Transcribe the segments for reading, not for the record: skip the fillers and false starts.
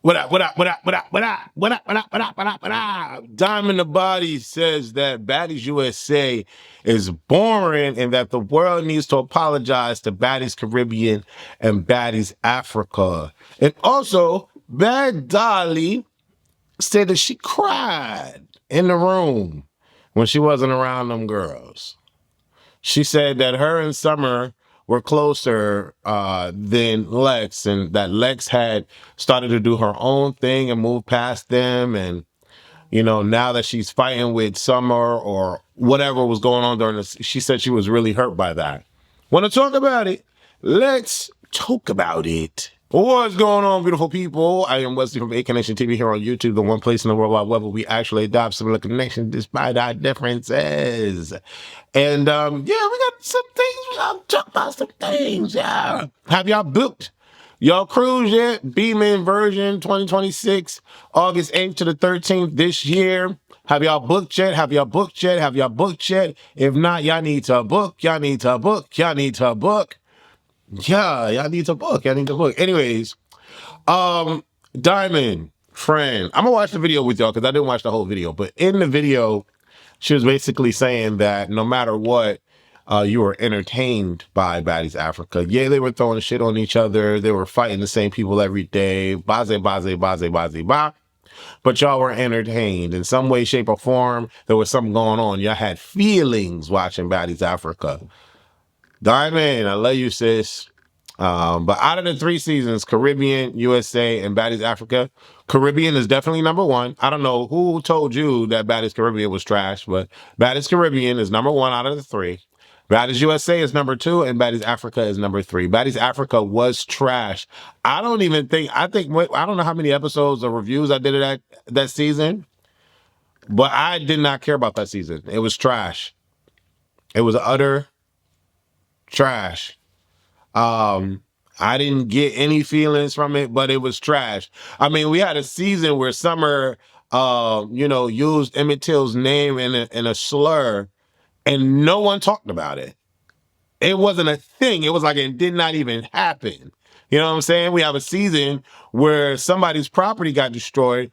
What up, what up, what up, what up, what up, what up, what up, what up, what up, what up? Diamondthebody says that Baddies USA is boring and that the world needs to apologize to Baddies Caribbean and Baddies Africa. And also, Bad Dolly said that she cried in the room when she wasn't around them girls. She said that her and Summer were closer than Lex, and that Lex had started to do her own thing and move past them. And, you know, now that she's fighting with Summer or whatever was going on during this, she said she was really hurt by that. Want to talk about it? Let's talk about it. What's going on, beautiful people? I am Wesley from A Connection TV here on YouTube, the one place in the world wide web where we actually adopt similar connections despite our differences. And yeah, we got some things. We gotta talk about some things. Yeah. Have y'all booked y'all cruise yet? Beeman version 2026, August 8th to the 13th this year. Have y'all booked yet? Have y'all booked yet? Have y'all booked yet? If not, y'all need to book. Y'all need to book. Y'all need to book. Yeah, y'all need to book. Y'all need to book. Anyways, Diamond, friend, I'm gonna watch the video with y'all because I didn't watch the whole video. But in the video, she was basically saying that no matter what, you were entertained by Baddies Africa. Yeah, they were throwing shit on each other. They were fighting the same people every day. Baze, baze, baze, baze, ba. But y'all were entertained in some way, shape, or form. There was something going on. Y'all had feelings watching Baddies Africa. Diamond, I love you, sis. But out of the 3 seasons, Caribbean, USA, and Baddies Africa, Caribbean is definitely number 1. I don't know who told you that Baddies Caribbean was trash, but Baddies Caribbean is number 1 out of the 3. Baddies USA is number 2, and Baddies Africa is number 3. Baddies Africa was trash. I don't know how many episodes or reviews I did of that season, but I did not care about that season. It was trash. It was utter trash. I didn't get any feelings from it, but it was trash. I mean, we had a season where Summer, used Emmett Till's name in a slur, and no one talked about it. It wasn't a thing. It was like it did not even happen. You know what I'm saying? We have a season where somebody's property got destroyed,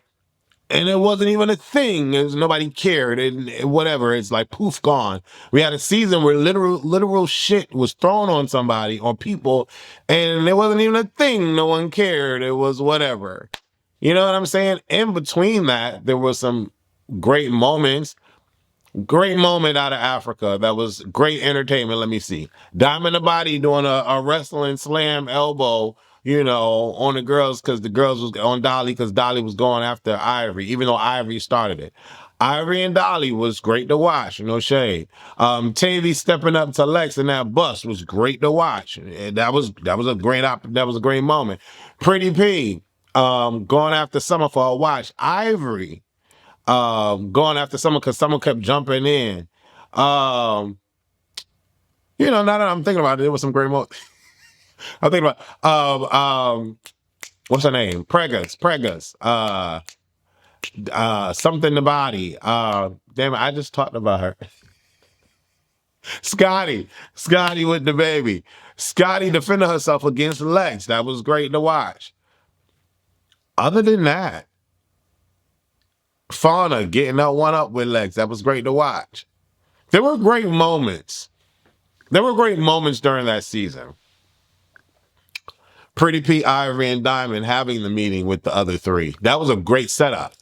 and it wasn't even a thing. Nobody cared, and whatever. It's like poof, gone. We had a season where literal shit was thrown on somebody, on people, and it wasn't even a thing. No one cared. It was whatever. You know what I'm saying? In between that, there was some great moments. Great moment out of Africa. That was great entertainment. Let me see. Diamondthebody doing a wrestling slam elbow, on the girls because the girls was on Dolly because Dolly was going after Ivory, even though Ivory started it. Ivory and Dolly was great to watch, no shade. Tavi stepping up to Lex in that bus was great to watch. That was a great moment. Pretty P, going after Summer for a watch. Ivory, going after someone because someone kept jumping in. Now that I'm thinking about it, there was some great moments. I'm thinking about what's her name? Pregas. Something the body. Damn it, I just talked about her. Scotty with the baby. Scotty defending herself against Lex. That was great to watch. Other than that, Fauna getting that one up with Lex. That was great to watch. There were great moments. There were great moments during that season. Pretty P, Ivory, and Diamond having the meeting with the other 3. That was a great setup.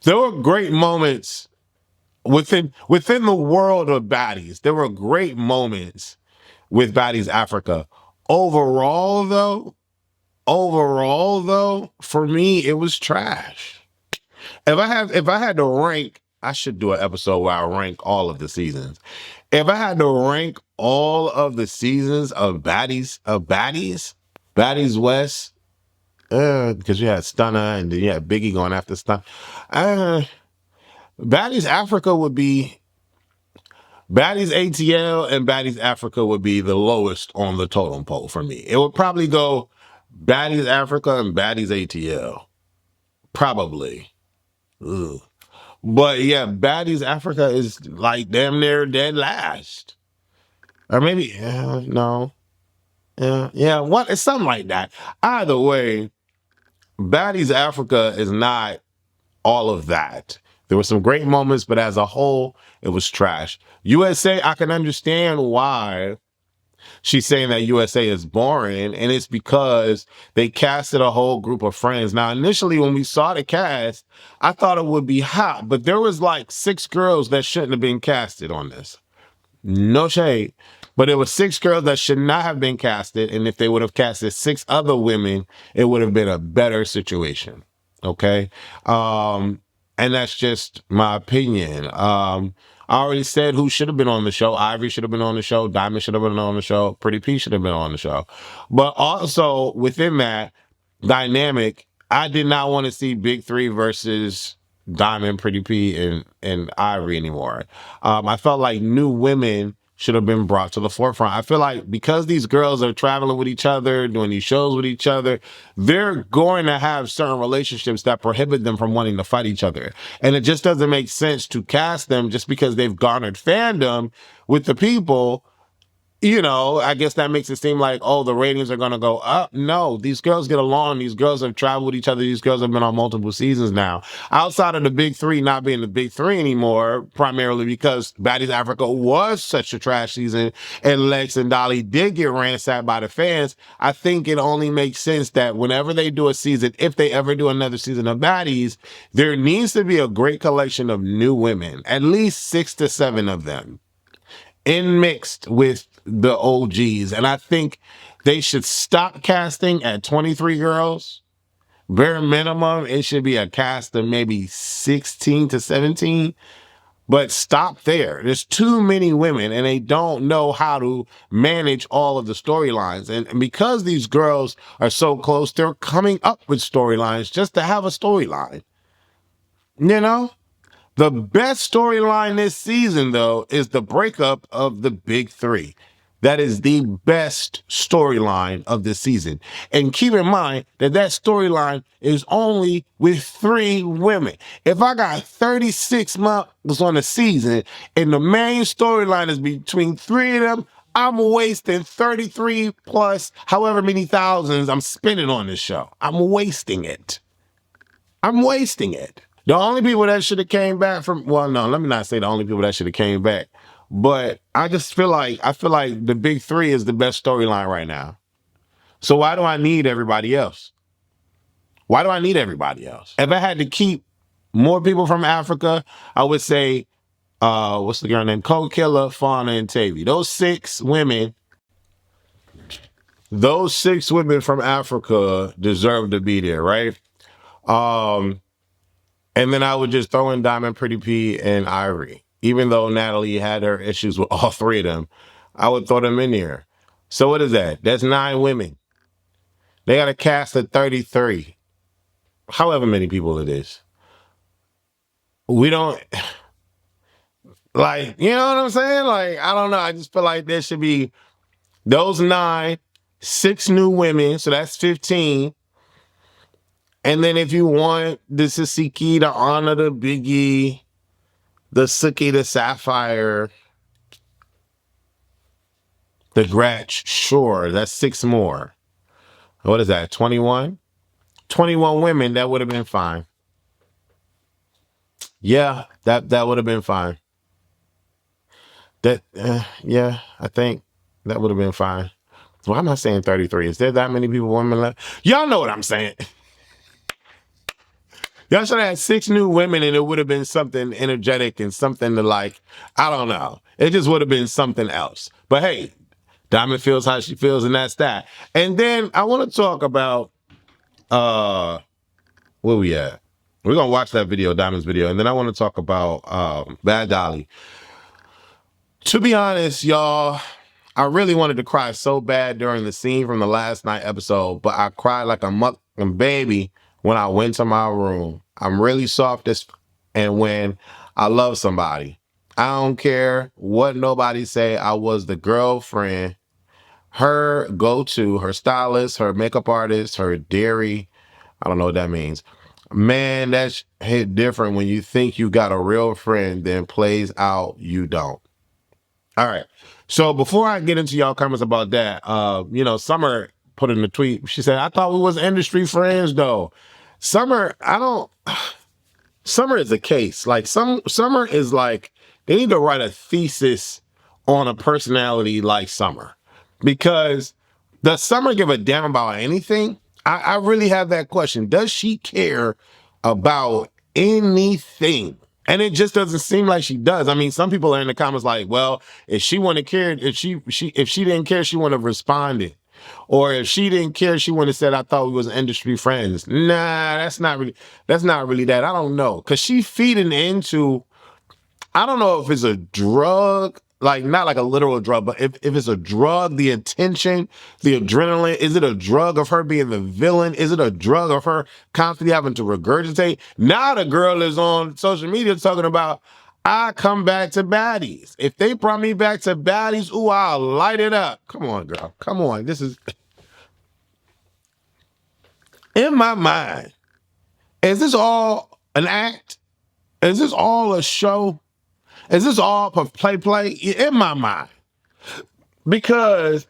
There were great moments within the world of Baddies. There were great moments with Baddies Africa. Overall, though, for me, it was trash. If I had to rank, I should do an episode where I rank all of the seasons. If I had to rank all of the seasons of Baddies West, because you had Stunner and then you had Biggie going after Stunner. Baddies Africa would be Baddies ATL and Baddies Africa would be the lowest on the totem pole for me. It would probably go Baddies Africa and Baddies ATL. Probably. Ugh. But yeah, Baddies Africa is like damn near dead last. Or maybe, no. Yeah, what? It's something like that. Either way, Baddies Africa is not all of that. There were some great moments, but as a whole, it was trash. USA, I can understand why she's saying that USA is boring, and it's because they casted a whole group of friends. Now, initially, when we saw the cast, I thought it would be hot, but there was like 6 girls that shouldn't have been casted on this. No shade. But it was 6 girls that should not have been casted, and if they would have casted 6 other women, it would have been a better situation. Okay? And that's just my opinion. I already said who should have been on the show. Ivory should have been on the show. Diamond should have been on the show. Pretty P should have been on the show. But also within that dynamic, I did not want to see Big Three versus Diamond, Pretty P, and Ivory anymore. I felt like new women should have been brought to the forefront. I feel like because these girls are traveling with each other, doing these shows with each other, they're going to have certain relationships that prohibit them from wanting to fight each other. And it just doesn't make sense to cast them just because they've garnered fandom with the people. You know, I guess that makes it seem like, oh, the ratings are going to go up. No, these girls get along. These girls have traveled with each other. These girls have been on multiple seasons now. Outside of the Big Three not being the Big Three anymore, primarily because Baddies Africa was such a trash season and Lex and Dolly did get ransacked by the fans, I think it only makes sense that whenever they do a season, if they ever do another season of Baddies, there needs to be a great collection of new women, at least 6 to 7 of them, in mixed with the OGs. And I think they should stop casting at 23 girls. Bare minimum, it should be a cast of maybe 16 to 17. But stop there. There's too many women and they don't know how to manage all of the storylines. And because these girls are so close, they're coming up with storylines just to have a storyline. You know? The best storyline this season, though, is the breakup of the Big Three. That is the best storyline of this season. And keep in mind that that storyline is only with 3 women. If I got 36 months on a season and the main storyline is between 3 of them, I'm wasting 33 plus however many thousands I'm spending on this show. I'm wasting it. I'm wasting it. The only people that should have came back from, well, no, let me not say the only people that should have came back, but I just feel like, the Big Three is the best storyline right now. So why do I need everybody else? Why do I need everybody else? If I had to keep more people from Africa, I would say, what's the girl name? Koldkilla, Fauna, and Tavi. Those 6 women from Africa deserve to be there, right? And then I would just throw in Diamond, Pretty P, and Ivory. Even though Natalie had her issues with all 3 of them, I would throw them in there. So what is that? That's 9 women. They got a cast of 33. However many people it is. We don't, like, you know what I'm saying? Like, I don't know. I just feel like there should be those 9, 6 new women. So that's 15. And then if you want the tesehki, the ahna, the biggie, the suki, the sapphire, the gretch, sure, that's 6 more. What is that, 21? 21 women, that would have been fine. Yeah, that would have been fine. Yeah, I think that would have been fine. Why am I saying 33? Is there that many people, women left? Y'all know what I'm saying. Y'all should have had 6 new women and it would have been something energetic and something to, like, I don't know. It just would have been something else. But hey, Diamond feels how she feels and that's that. And then I want to talk about, where we at? We're going to watch that video, Diamond's video. And then I want to talk about Bad Dolly. To be honest, y'all, I really wanted to cry so bad during the scene from the last night episode, but I cried like a mucking baby when I went to my room. I'm really soft and when I love somebody. I don't care what nobody say. I was the girlfriend, her go-to, her stylist, her makeup artist, her dairy. I don't know what that means. Man, that's hit different when you think you got a real friend, then plays out you don't. All right. So before I get into y'all comments about that, you know, Summer put in the tweet. She said, I thought we was industry friends though. Summer, Summer is a case. Like Summer is like, they need to write a thesis on a personality like Summer. Because does Summer give a damn about anything? I really have that question. Does she care about anything? And it just doesn't seem like she does. I mean, some people are in the comments like, well, if she wouldn't have cared, if she didn't care, she wouldn't have responded. Or if she didn't care, she wouldn't have said, I thought we was industry friends. Nah, that's not really that. I don't know. Cause she feeding into, I don't know if it's a drug, like not like a literal drug, but if it's a drug, the attention, the adrenaline, is it a drug of her being the villain? Is it a drug of her constantly having to regurgitate? Now the girl is on social media talking about, I come back to Baddies. If they brought me back to Baddies, ooh, I'll light it up. Come on, girl. Come on. This is, in my mind, is this all an act? Is this all a show? Is this all play? In my mind. Because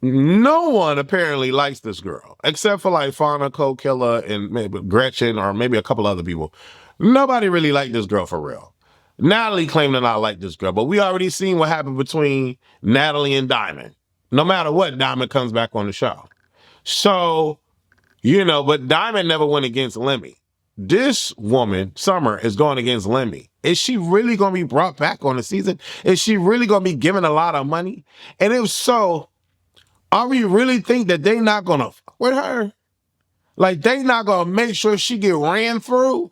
no one apparently likes this girl, except for like Fauna, Koldkilla, and maybe Gretchen, or maybe a couple other people. Nobody really liked this girl for real. Natalie claimed to not like this girl, but we already seen what happened between Natalie and Diamond. No matter what, Diamond comes back on the show. So, you know, but Diamond never went against Lemmy. This woman, Summer, is going against Lemmy. Is she really going to be brought back on the season? Is she really going to be given a lot of money? And if so, are we really think that they not going to fuck with her? Like, they not going to make sure she get ran through?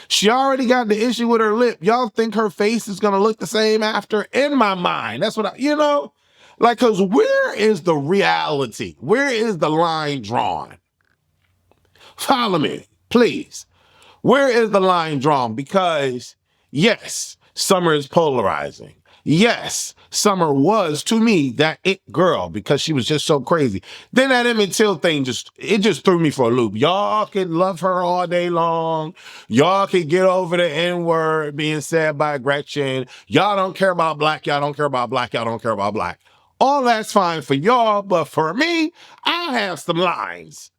She already got the issue with her lip. Y'all think her face is going to look the same after? In my mind. That's what like, because where is the reality? Where is the line drawn? Follow me, please. Where is the line drawn? Because, yes, Summer is polarizing. Yes, Summer was, to me, that it girl because she was just so crazy. Then that Emmett Till thing just threw me for a loop. Y'all can love her all day long. Y'all can get over the N-word being said by Gretchen. Y'all don't care about black. Y'all don't care about black. Y'all don't care about black. All that's fine for y'all, but for me, I have some lines.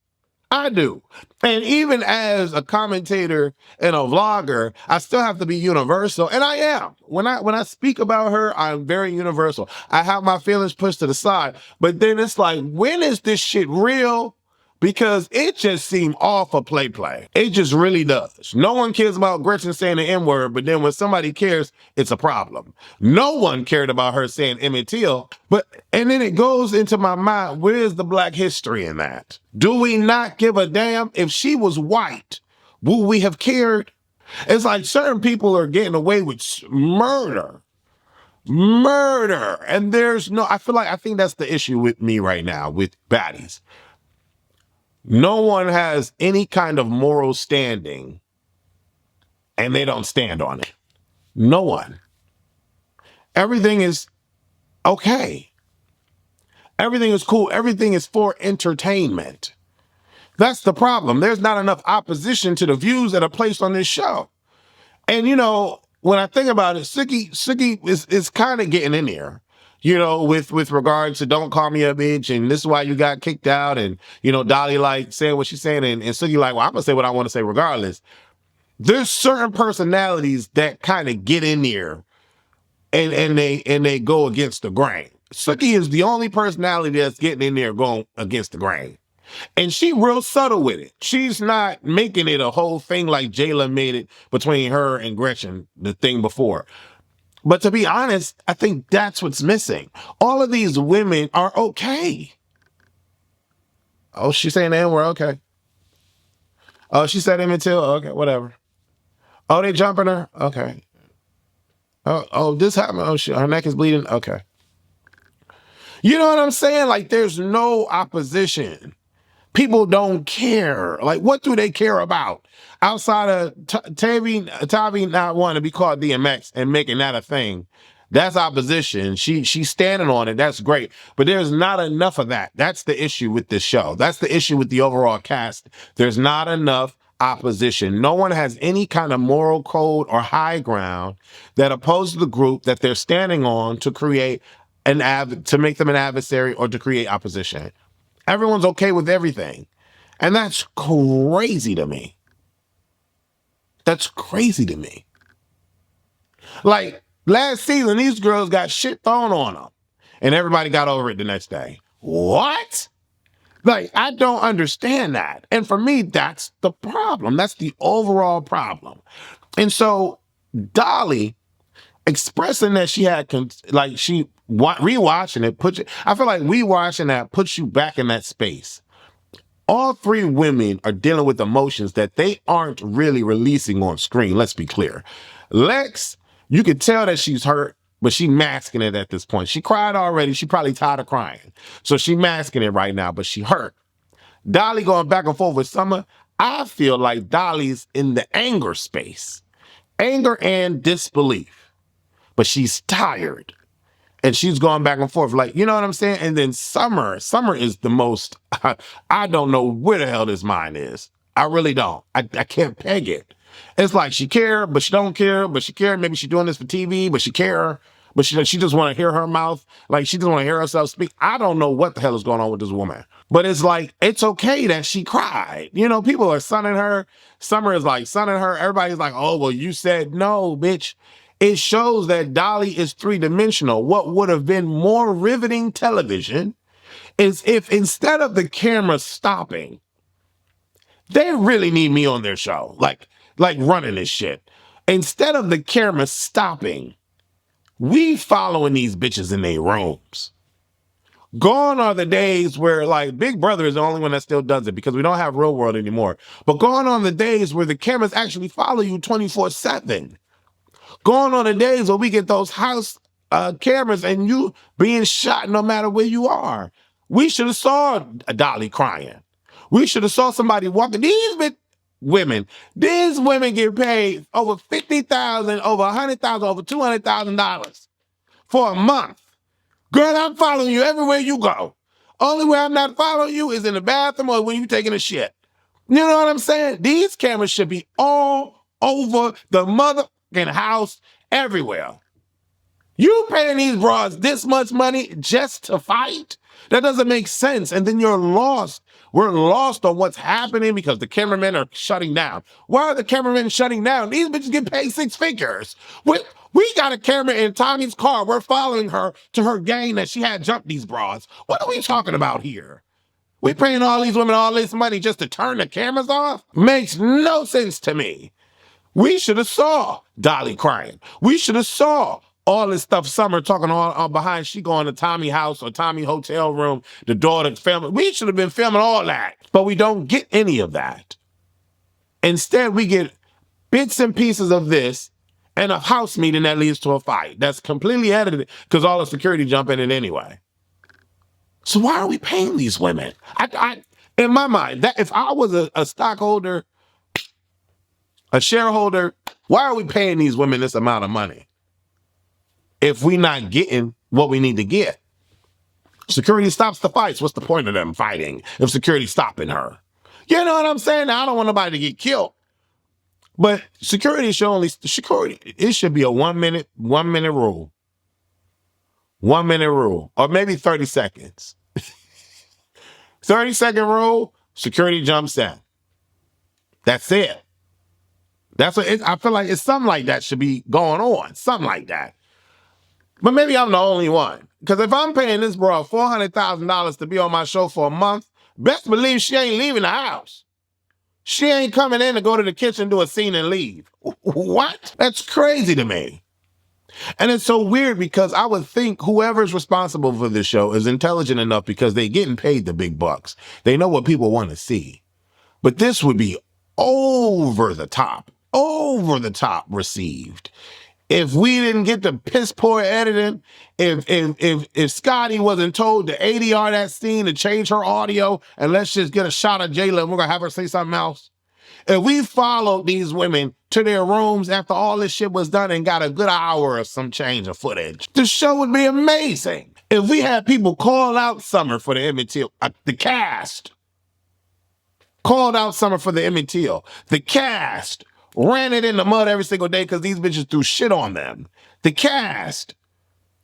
I do. And even as a commentator and a vlogger, I still have to be universal. And I am. When I speak about her, I'm very universal. I have my feelings pushed to the side. But then it's like, when is this shit real? Because it just seemed all for play. It just really does. No one cares about Gretchen saying the N-word, but then when somebody cares, it's a problem. No one cared about her saying Emmett Till, and then it goes into my mind, where's the black history in that? Do we not give a damn? If she was white, would we have cared? It's like certain people are getting away with murder. And I think that's the issue with me right now with Baddies. No one has any kind of moral standing and they don't stand on it. No one. Everything is okay. Everything is cool. Everything is for entertainment. That's the problem. There's not enough opposition to the views that are placed on this show. And, when I think about it, Suki is kind of getting in there. With regards to don't call me a bitch, and this is why you got kicked out, and, Dolly, like, saying what she's saying, and Suki, like, well, I'm going to say what I want to say regardless. There's certain personalities that kind of get in there, and they go against the grain. Suki is the only personality that's getting in there going against the grain. And she real subtle with it. She's not making it a whole thing like Jayla made it between her and Gretchen, the thing before. But to be honest, I think that's what's missing. All of these women are okay. Oh, she's saying the N-word, okay. Oh, she said Emmett Till, okay, whatever. Oh, they jumping her? Okay. Oh, this happened. Oh, her neck is bleeding? Okay. You know what I'm saying? Like, there's no opposition. People don't care. Like, what do they care about? Outside of tavi not wanting to be called DMX and making that a thing, that's opposition. She's standing on it. That's great. But there's not enough of that. That's the issue with this show. That's the issue with the overall cast. There's not enough opposition. No one has any kind of moral code or high ground that opposes the group that they're standing on to create to make them an adversary or to create opposition. Everyone's okay with everything. And that's crazy to me. That's crazy to me. Like, last season, these girls got shit thrown on them. And everybody got over it the next day. What? Like, I don't understand that. And for me, that's the problem. That's the overall problem. And so, Dolly expressing that she had, rewatching it, I feel like rewatching that puts you back in that space. All three women are dealing with emotions that they aren't really releasing on screen. Let's be clear. Lex, you can tell that she's hurt, but she's masking it at this point. She cried already. She probably tired of crying. So she's masking it right now, but she hurt. Dolly going back and forth with Summer. I feel like Dolly's in the anger space. Anger and disbelief. But she's tired. And she's going back and forth, like, you know what I'm saying? And then Summer is the most, I don't know where the hell this mind is. I really don't. I can't peg it. It's like she care, but she don't care, but she care. Maybe she's doing this for TV, but she care. But she just want to hear her mouth. Like, she just want to hear herself speak. I don't know what the hell is going on with this woman. But it's like, it's okay that she cried. You know, people are sunning her. Summer is like sunning her. Everybody's like, oh, well, you said no, bitch. It shows that Dolly is three-dimensional. What would have been more riveting television is if instead of the camera stopping, they really need me on their show, like running this shit. Instead of the camera stopping, we following these bitches in their rooms. Gone are the days where, like, Big Brother is the only one that still does it because we don't have Real World anymore. But gone are the days where the cameras actually follow you 24/7. Going on the days where we get those house cameras and you being shot no matter where you are. We should have saw a Dolly crying. We should have saw somebody walking. These women get paid over $50,000, over $100,000, over $200,000 for a month. Girl, I'm following you everywhere you go. Only way I'm not following you is in the bathroom or when you taking a shit. You know what I'm saying? These cameras should be all over the mother in house, everywhere. You paying these bras this much money just to fight? That doesn't make sense. And then you're lost. We're lost on what's happening because the cameramen are shutting down. Why are the cameramen shutting down? These bitches get paid 6 figures. We got a camera in Tommie's car. We're following her to her gang that she had jumped these bras. What are we talking about here? We paying all these women all this money just to turn the cameras off? Makes no sense to me. We should have saw Dolly crying. We should have saw all this stuff Summer talking all behind. She going to Tommie house or Tommie hotel room, the daughter's family. We should have been filming all that. But we don't get any of that. Instead, we get bits and pieces of this and a house meeting that leads to a fight. That's completely edited because all the security jump in it anyway. So why are we paying these women? In my mind, that if I was a stockholder, a shareholder, why are we paying these women this amount of money if we not getting what we need to get? Security stops the fights. What's the point of them fighting if security's stopping her? You know what I'm saying? Now, I don't want nobody to get killed. But security it should be a 1 minute rule. 1 minute rule. Or maybe 30 seconds. 30-second rule, security jumps in. That's it. That's what I feel like it's something like that should be going on. Something like that. But maybe I'm the only one. Because if I'm paying this bro $400,000 to be on my show for a month, best believe she ain't leaving the house. She ain't coming in to go to the kitchen, do a scene, and leave. What? That's crazy to me. And it's so weird because I would think whoever's responsible for this show is intelligent enough because they're getting paid the big bucks. They know what people want to see. But this would be over the top received. If we didn't get the piss poor editing, if Scotty wasn't told to ADR that scene to change her audio and let's just get a shot of Jayla and we're gonna have her say something else. If we followed these women to their rooms after all this shit was done and got a good hour of some change of footage, the show would be amazing. If we had people call out Summer for the Emmett Till, the cast called out Summer for the Emmett Till, the cast ran it in the mud every single day because these bitches threw shit on them. The cast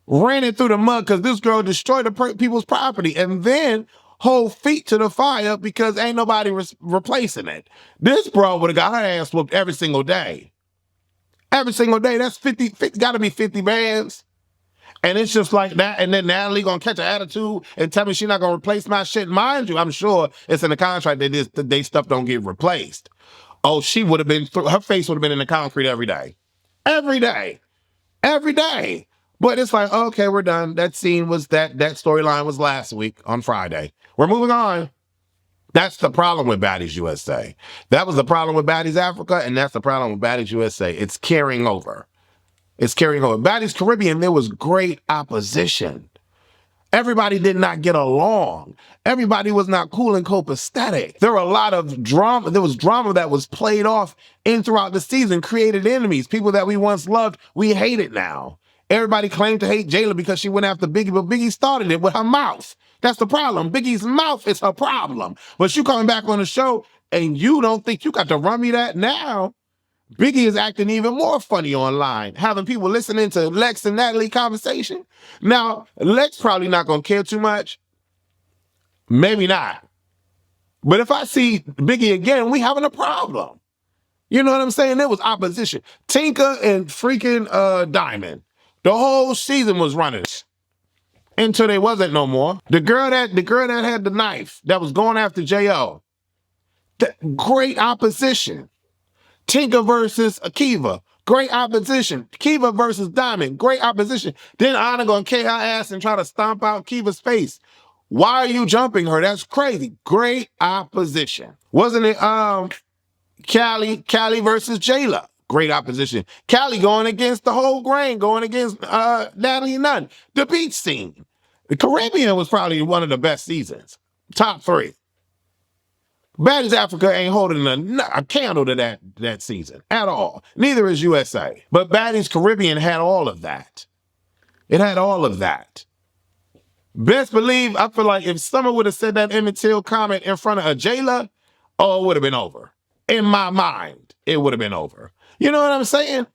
ran it through the mud because this girl destroyed people's property. And then hold feet to the fire because ain't nobody replacing it. This bro would have got her ass whooped every single day. Every single day. That's 50 got to be 50 bands. And it's just like that. And then Natalie gonna catch an attitude and tell me she's not gonna replace my shit. Mind you, I'm sure it's in the contract that they stuff don't get replaced. Oh, she would have been, her face would have been in the concrete every day. Every day. Every day. But it's like, okay, we're done. That scene was, that storyline was last week on Friday. We're moving on. That's the problem with Baddies USA. That was the problem with Baddies Africa, and that's the problem with Baddies USA. It's carrying over. It's carrying over. Baddies Caribbean, there was great opposition. Everybody did not get along. Everybody was not cool and copacetic. There were a lot of drama. There was drama that was played off in throughout the season, created enemies. People that we once loved, we hate it now. Everybody claimed to hate Jayla because she went after Biggie, but Biggie started it with her mouth. That's the problem. Biggie's mouth is her problem. But you coming back on the show and you don't think you got to run me that now? Biggie is acting even more funny online, having people listening to Lex and Natalie conversation. Now, Lex probably not going to care too much. Maybe not. But if I see Biggie again, we having a problem. You know what I'm saying? There was opposition. Tinka and freaking Diamond. The whole season was running until they wasn't no more. The girl that had the knife that was going after J.O. Great opposition. Tinka versus Akiva. Great opposition. Kiva versus Diamond. Great opposition. Then Ahna gonna kick her ass and try to stomp out Kiva's face. Why are you jumping her? That's crazy. Great opposition. Wasn't it Callie versus Jayla? Great opposition. Callie going against the whole grain, going against natalienunn. The beach scene. The Caribbean was probably one of the best seasons. Top 3. Baddies Africa ain't holding a candle to that season at all. Neither is USA. But Baddies Caribbean had all of that. It had all of that. Best believe, I feel like if Summer would have said that Emmett Till comment in front of a Jayla, oh, it would have been over. In my mind, it would have been over. You know what I'm saying?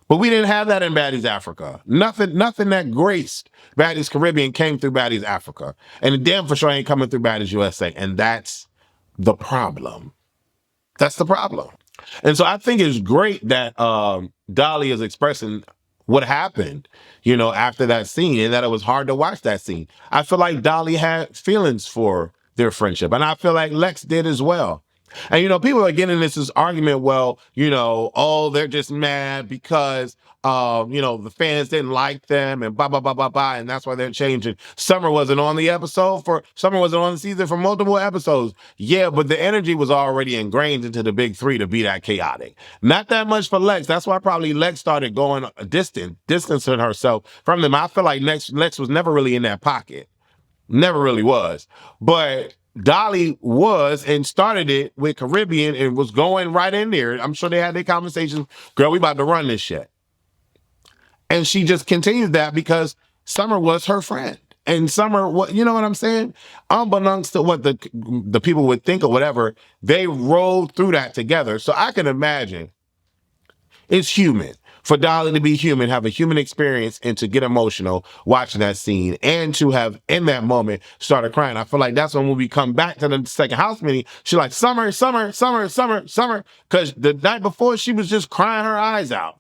But we didn't have that in Baddies Africa. Nothing that graced Baddies Caribbean came through Baddies Africa. And the damn for sure ain't coming through Baddies USA. And that's the problem. That's the problem. And so I think it's great that Dolly is expressing what happened, you know, after that scene, and that it was hard to watch that scene. I feel like Dolly had feelings for their friendship, and I feel like Lex did as well. And, you know, people are getting this argument, well, you know, oh, they're just mad because, you know, the fans didn't like them and blah, blah, blah, blah, blah. And that's why they're changing. Summer wasn't on the season for multiple episodes. Yeah, but the energy was already ingrained into the big 3 to be that chaotic. Not that much for Lex. That's why probably Lex started going distancing herself from them. I feel like Lex was never really in that pocket. Never really was. But Dolly was and started it with Caribbean and was going right in there. I'm sure they had their conversations. Girl, we about to run this shit. And she just continued that because Summer was her friend. And Summer, you know what I'm saying? Unbeknownst to what the people would think or whatever, they rolled through that together. So I can imagine it's human for Dolly to be human, have a human experience, and to get emotional watching that scene, and to have, in that moment, started crying. I feel like that's when we come back to the second house meeting, she's like, Summer, Summer, Summer, Summer, Summer, because the night before, she was just crying her eyes out.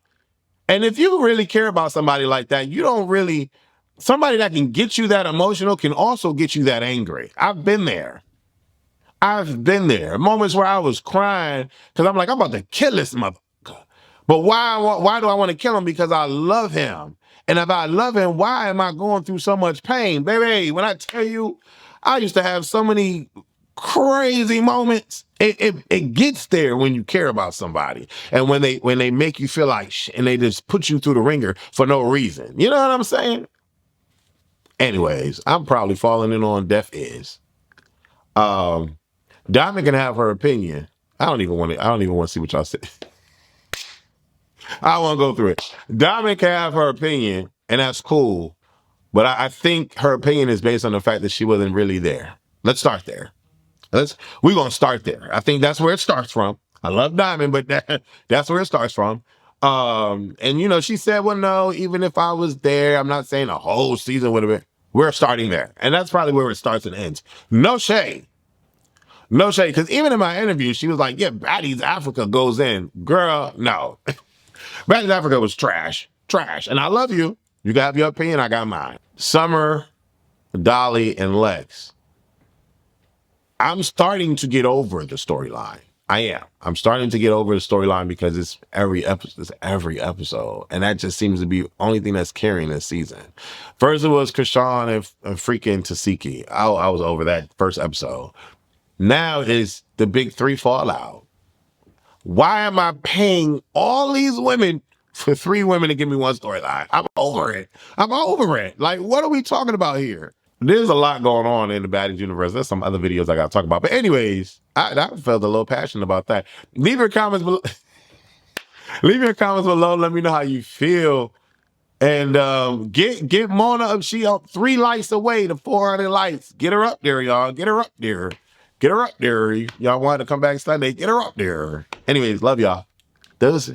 And if you really care about somebody like that, you don't really, somebody that can get you that emotional can also get you that angry. I've been there. I've been there. Moments where I was crying, because I'm like, I'm about to kill this mother. But why do I want to kill him? Because I love him. And if I love him, why am I going through so much pain? Baby, when I tell you, I used to have so many crazy moments. It gets there when you care about somebody. And when they make you feel like shit and they just put you through the ringer for no reason. You know what I'm saying? Anyways, I'm probably falling in on deaf ears. Diamond can have her opinion. I don't even want to see what y'all say. I won't go through it. Diamond can have her opinion, and that's cool. But I think her opinion is based on the fact that she wasn't really there. Let's start there. We're going to start there. I think that's where it starts from. I love Diamond, but that's where it starts from. And, you know, she said, well, no, even if I was there, I'm not saying the whole season would have been. We're starting there. And that's probably where it starts and ends. No shade. No shade. Because even in my interview, she was like, yeah, Baddies Africa goes in. Girl, no. Baddies Africa was trash. Trash. And I love you. You got your opinion, I got mine. Summer, Dolly, and Lex. I'm starting to get over the storyline. I am. I'm starting to get over the storyline because it's every episode. And that just seems to be the only thing that's carrying this season. First it was chrisean and freaking tesehki. I was over that first episode. Now is the big three fallout. Why am I paying all these women for 3 women to give me one storyline? I'm over it. I'm over it. Like, what are we talking about here? There's a lot going on in the Baddies universe. There's some other videos I got to talk about. But anyways, I felt a little passionate about that. Leave your comments below. Leave your comments below. Let me know how you feel. And get Mona up. She up 3 lights away to 400 lights. Get her up there, y'all. Get her up there. Get her up there. Y'all want to come back Sunday? Get her up there. Anyways, love y'all. Deuces.